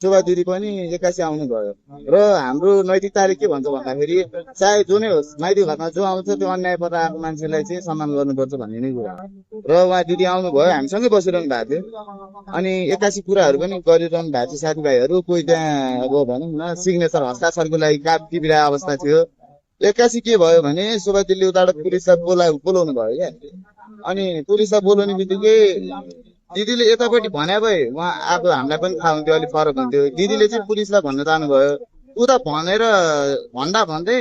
शोभा दिदी पनि 81 आउनुभयो र हाम्रो नैतिकताले के भन्छ भन्दाखेरि चाहे जो नै होस् माइती घरमा जो आउँछ त्यो अन्याय पर आएको मान्छेलाई चाहिँ सम्मान गर्नुपर्छ भन्ने नै कुरा हो। र उहाँ दिदी आउनुभयो हामीसँगै बसिरहनु भएको थियो अनि 81 कुराहरू पनि गरिरहनु भएको थियो साथीभाइहरू कोही त्यहाँ अब भनौँ न सिग्नेचर हस्ताक्षरको लागि काप टिपिरहेको अवस्था थियो। 81 के भयो भने शोभा दिदीले उताबाट पुलिसलाई बोलाउनु भयो क्या अनि पुलिसलाई बोलाउने बित्तिकै दिदीले यतापट्टि भने भए उहाँ अब हामीलाई पनि थाहा हुन्थ्यो अलिक फरक हुन्थ्यो दिदीले चाहिँ पुलिसलाई भन्न जानुभयो उता भनेर भन्दा भन्दै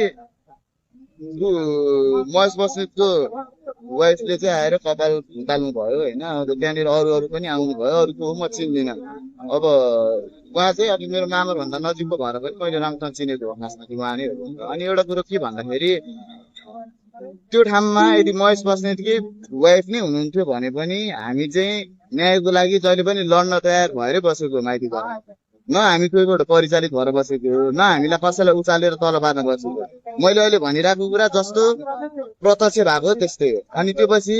महेश बस्नेतको वाइफले चाहिँ आएर कपाल निकाल्नु भयो होइन त्यहाँनिर अरू अरू पनि आउनु भयो अरूको म चिन्दिनँ अब उहाँ चाहिँ अब मेरो मामा भन्दा नजिकको भएर पनि मैले राम्रोसँग चिनेको हो खासमा कि उहाँ नै हो अनि एउटा कुरो के भन्दाखेरि त्यो ठाउँमा यदि महेश बस्नेतकै वाइफ नै हुनुहुन्थ्यो भने पनि हामी चाहिँ न्यायको लागि जहिले पनि लड्न तयार भएरै बसेको माइती घरमा न हामी कोहीबाट परिचालित भएर बसेको न हामीलाई कसैलाई उचालेर तल पार्न बसेको मैले अहिले भनिरहेको कुरा जस्तो प्रत्यक्ष भएको त्यस्तै हो अनि त्यो पछि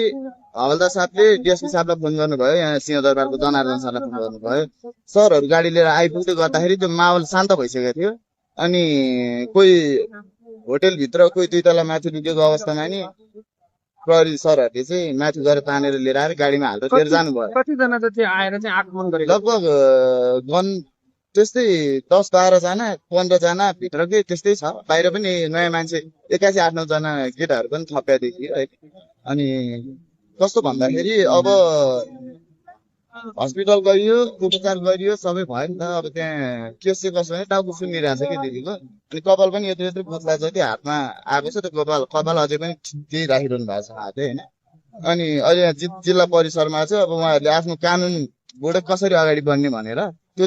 हवल्दार साहबले डिएसपी साहबलाई फोन गर्नुभयो यहाँ सिंहदरबारको जनार्दन सरलाई फोन गर्नुभयो सरहरू गाडी लिएर आइपुग्दै गर्दाखेरि त्यो माहौल शान्त भइसकेको थियो अनि कोही होटेलभित्र कोही 2 तला माथि लुकेको अवस्थामा नि प्रहरी सरहरूले चाहिँ माथि गएर तानेर लिएर आएर गाडीमा हालेर लिएर जानुभयो कतिजना जति आएर चाहिँ आक्रमण गरेको लगभग गन त्यस्तै 10-12 जना 15 जना भित्रकै त्यस्तै छ बाहिर पनि नयाँ मान्छे 81 8-9 जना केटाहरू पनि थप्या देखियो है अनि कस्तो भन्दाखेरि अब हस्पिटल गइयो उपचार गरियो सबै भयो नि त अब त्यहाँ के चाहिँ कसो भने टाउको सुन्निरहेको छ कि दिदीको अनि कपाल पनि यत्रो यत्रो पुत्ला जति हातमा आएको छ त्यो कपाल अझै पनि त्यही राखिरहनु भएको छ हातै होइन अनि अहिले जिल्ला परिसरमा चाहिँ अब उहाँहरूले आफ्नो कानुनबाट कसरी अगाडि बढ्ने भनेर